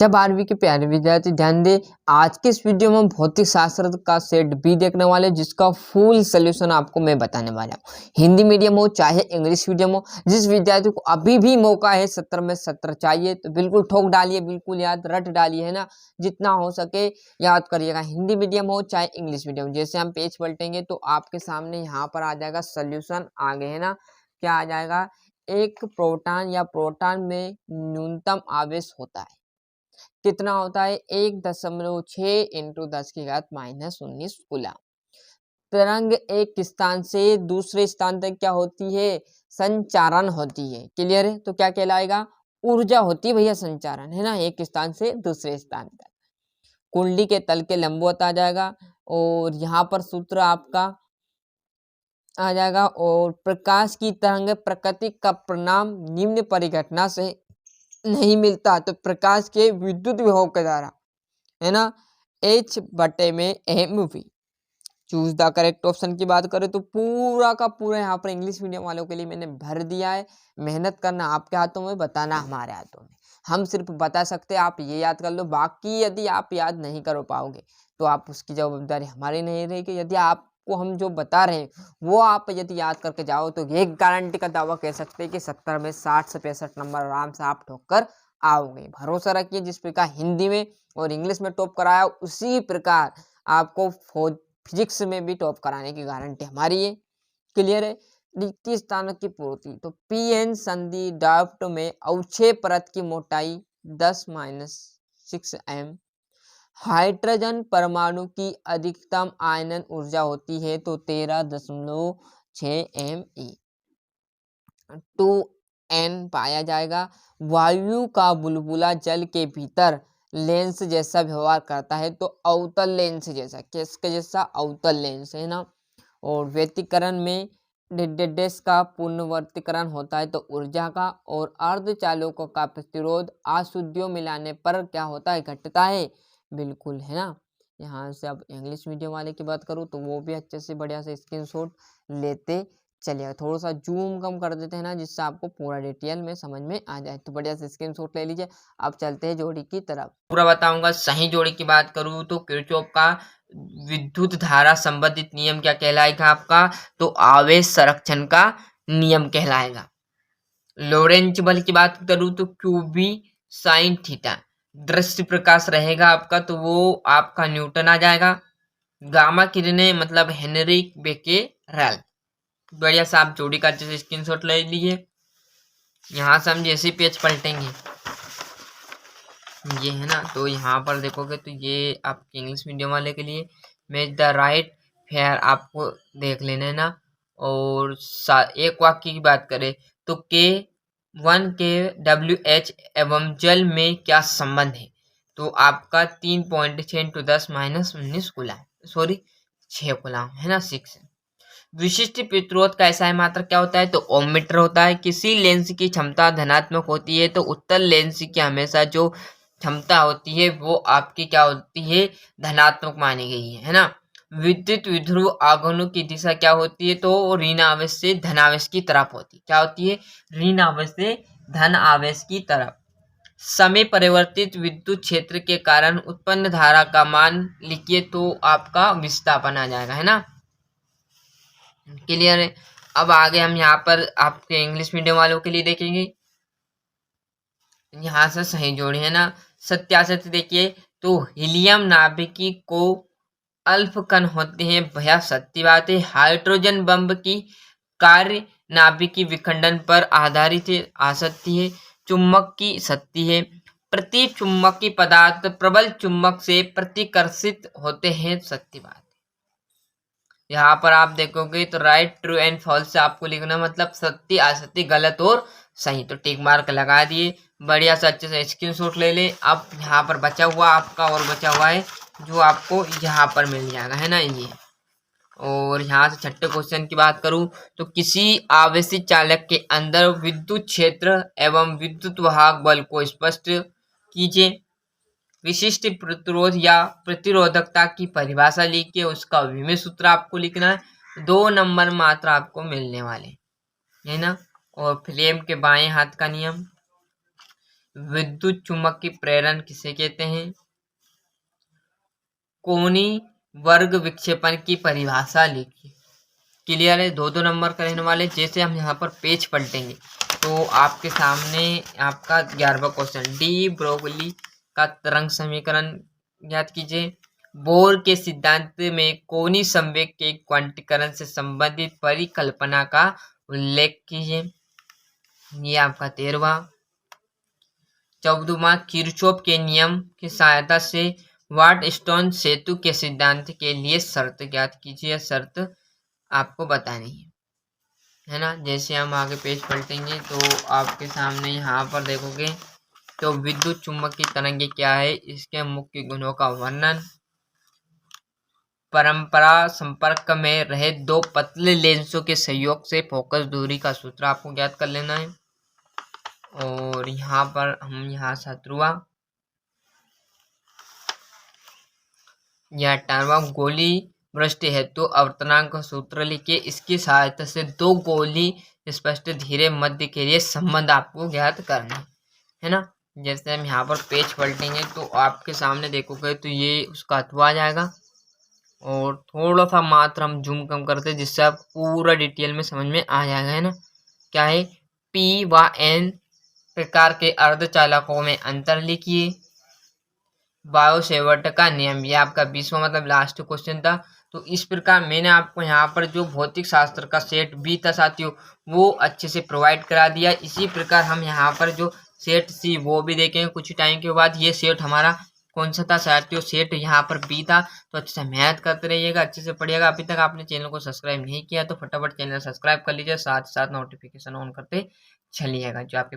क्या 12वीं के प्यारे विद्यार्थी ध्यान दे, आज के इस वीडियो में हम भौतिक शास्त्र का सेट बी देखने वाले हैं, जिसका फुल सोल्यूशन आपको मैं बताने वाला हूँ। हिंदी मीडियम हो चाहे इंग्लिश मीडियम हो, जिस विद्यार्थी को अभी भी मौका है 70 में 70 चाहिए तो बिल्कुल ठोक डालिए, बिल्कुल याद रट डालिए, है ना। जितना हो सके याद करिएगा, हिंदी मीडियम हो चाहे इंग्लिश मीडियम। जैसे हम पेज पलटेंगे तो आपके सामने यहाँ पर आ जाएगा सोल्यूशन, आगे है ना क्या आ जाएगा, एक प्रोटॉन या प्रोटॉन में न्यूनतम आवेश होता है, कितना होता है 1.6 इंटू 10⁻⁻19 कूलम। तरंग एक स्थान से दूसरे स्थान तक क्या होती है, संचारण होती है। क्लियर है, तो क्या कहलाएगा, ऊर्जा होती है भैया, संचारण, है ना, एक स्थान से दूसरे स्थान तक। कुंडली के तल के लंबवत आ जाएगा, और यहाँ पर सूत्र आपका आ जाएगा। और प्रकाश की तरंग प्रकृति का परिणाम निम्न परिघटना से नहीं मिलता, तो प्रकाश के विद्युत विभव के द्वारा, है ना, H/m/v। Choose the correct option की बात करें तो पूरा का पूरा यहाँ पर इंग्लिश मीडियम वालों के लिए मैंने भर दिया है। मेहनत करना आपके हाथों में, बताना हमारे हाथों में। हम सिर्फ बता सकते हैं, आप ये याद कर लो, बाकी यदि आप याद नहीं कर पाओगे तो आप उसकी जवाबदारी हमारी नहीं रहेगी। यदि आपको हम जो बता रहे हैं वो आप यदि याद करके जाओ तो एक गारंटी का दावा कह सकते हैं कि 70 में 60 से 65 नंबर आराम से आप ठोक कर आओगे। भरोसा रखिए, जिस प्रकार हिंदी में और इंग्लिश में टॉप कराया उसी प्रकार आपको फिजिक्स में भी टॉप कराने की गारंटी हमारी है। क्लियर है। रिक्त स्थानों की पूर्ति, तो पीएन संधि ड्राफ्ट में अवक्षय परत की मोटाई 10-6 m। हाइड्रोजन परमाणु की अधिकतम आयनन ऊर्जा होती है तो 13.6 Me। 2n पाया जाएगा। वायु का बुलबुला जल के भीतर लेंस जैसा व्यवहार करता है, तो अवतल लेंस जैसा, किसके जैसा, अवतल लेंस, है ना। और व्यतिकरण में डेडेस का पुनर्वर्तीकरण होता है तो ऊर्जा का। और अर्धचालकों का प्रतिरोध अशुद्धियों मिलाने पर क्या होता है, घटता है, बिल्कुल, है ना। यहाँ से अब इंग्लिश मीडियम वाले की बात करूँ तो वो भी अच्छे से बढ़िया से स्क्रीनशॉट लेते चलिएगा। थोड़ा सा जूम कम कर देते हैं ना, जिससे आपको पूरा डिटेल में समझ में आ जाए। तो बढ़िया से स्क्रीनशॉट ले लीजिए। अब चलते हैं जोड़ी की तरफ, पूरा बताऊंगा। सही जोड़ी की बात करूं तो किरचॉफ का विद्युत धारा संबंधित नियम क्या कहलाएगा आपका, तो आवेश संरक्षण का नियम कहलाएगा। लोरेंज बल की बात करूं तो क्यूबी साइन थीटा। दृश्य प्रकाश रहेगा आपका तो वो आपका न्यूटन आ जाएगा। गामा किरणें मतलब हेनरी बेकेरेल। बढ़िया से आप जोड़ी का जैसे स्क्रीनशॉट ले लीजिए। यहाँ से हम जैसे पेज पलटेंगे ये है ना, तो यहाँ पर देखोगे तो ये आपके इंग्लिश मीडियम वाले के लिए मैच द राइट फेयर आपको देख लेना है ना। और एक वाक्य की बात करें तो K1 के WH एवं जल में क्या संबंध है, तो आपका 3.6 × 10⁻19 कूलम, सॉरी 6 कूलम, है ना, 6। विशिष्ट प्रतिरोध का ऐसा मात्रक क्या होता है, तो ओम मीटर होता है। किसी लेंस की क्षमता धनात्मक होती है तो उत्तल लेंस की हमेशा जो क्षमता होती है वो आपकी क्या होती है, धनात्मक मानी गई है ना। विद्युत विध्रुव आघूर्णों की दिशा क्या होती है, तो ऋण आवेश से धन आवेश की तरफ होती है। क्या होती है, ऋण आवेश से धन आवेश की तरफ। समय परिवर्तित विद्युत क्षेत्र के कारण उत्पन्न धारा का मान लिखिए तो आपका विस्थापन आ जाएगा, है ना। क्लियर है। अब आगे हम यहाँ पर आपके इंग्लिश मीडियम वालों के लिए देखेंगे। यहाँ से सही जोड़ी है ना, सत्यासत्य देखिए तो हीलियम नाभिकी को अल्फ कण होते हैं, भैया सत्य बात है। हाइड्रोजन बम की कार्य नाभिकी विखंडन पर आधारित आ सकती है, चुंबक की सत्य है। प्रति चुंबकी पदार्थ प्रबल चुंबक से प्रतिकर्षित होते हैं, सत्य बात। यहाँ पर आप देखोगे तो राइट, ट्रू एंड फॉल्स से आपको लिखना, मतलब सत्य असत्य गलत और सही, तो टिक मार्क लगा दिए। बढ़िया से अच्छे से स्क्रीनशॉट ले ले। अब यहाँ पर बचा हुआ आपका और बचा हुआ है जो आपको यहाँ पर मिल जाएगा, है ना ये। और यहाँ से छठे क्वेश्चन की बात करूँ तो किसी आवेशित चालक के अंदर विद्युत क्षेत्र एवं विद्युत वाहक बल को स्पष्ट कीजिए। विशिष्ट प्रतिरोध या प्रतिरोधकता की परिभाषा लिखिए, उसका विमेय सूत्र आपको लिखना है। 2 नंबर मात्र आपको मिलने वाले, है ना। और फ्लेम के बाएं हाथ का नियम, विद्युत चुम्बकीय प्रेरण किसे कहते हैं? कोणीय वर्ग विक्षेपण की परिभाषा लिखिए। क्लियर है? 2-2 नंबर का रहने वाले। जैसे हम यहाँ पर पेज पलटेंगे तो आपके सामने आपका 11वां क्वेश्चन, डी ब्रोगली का तरंग समीकरण ज्ञात कीजिए। बोर के सिद्धांत में कोणीय संवेग के क्वांटीकरण से संबंधित परिकल्पना का उल्लेख कीजिए। ये आपका 13वां। 14वां, किरचॉफ के नियम की सहायता से व्हाटस्टोन सेतु के सिद्धांत के लिए शर्त ज्ञात कीजिए। शर्त आपको बतानी है ना। जैसे हम आगे पेज पलटेंगे तो आपके सामने यहाँ पर देखोगे तो विद्युत चुम्बकीय तरंगे क्या है, इसके मुख्य गुणों का वर्णन, परंपरा संपर्क में रहे दो पतले लेंसों के सहयोग से फोकस दूरी का सूत्र आपको ज्ञात कर लेना है। और यहाँ पर हम यहाँ 17वां या 18वां, गोली वृष्टि हेतु अवर्तनांक का सूत्र लिखिए। इसकी सहायता से दो गोली स्पष्ट धीरे मध्य के लिए संबंध आपको ज्ञात करना है ना। जैसे हम यहाँ पर पेज पलटेंगे तो आपके सामने देखोगे तो ये उसका अथवा आ जाएगा। और थोड़ा सा मात्र हम जूम कम करते जिससे आप पूरा डिटेल में समझ में आ जाएगा, है ना। क्या है? पी व एन प्रकार के अर्धचालकों में अंतर लिखिए। बायो-सेवर्ट का नियम, ये आपका 20वां मतलब लास्ट क्वेश्चन था। तो इस प्रकार मैंने आपको यहाँ पर जो भौतिक शास्त्र का सेट बी था साथियों वो अच्छे से प्रोवाइड करा दिया। इसी प्रकार हम यहाँ पर जो सेट सी वो भी देखेंगे कुछ टाइम के बाद। ये सेट हमारा कौन सा था साथियों? सेट यहाँ पर बी था। तो अच्छे से मेहनत करते रहिएगा, अच्छे से पढ़िएगा। अभी तक आपने चैनल को सब्सक्राइब नहीं किया तो फटाफट चैनल सब्सक्राइब कर लीजिए, साथ साथ नोटिफिकेशन ऑन करते चलिएगा। जो आपके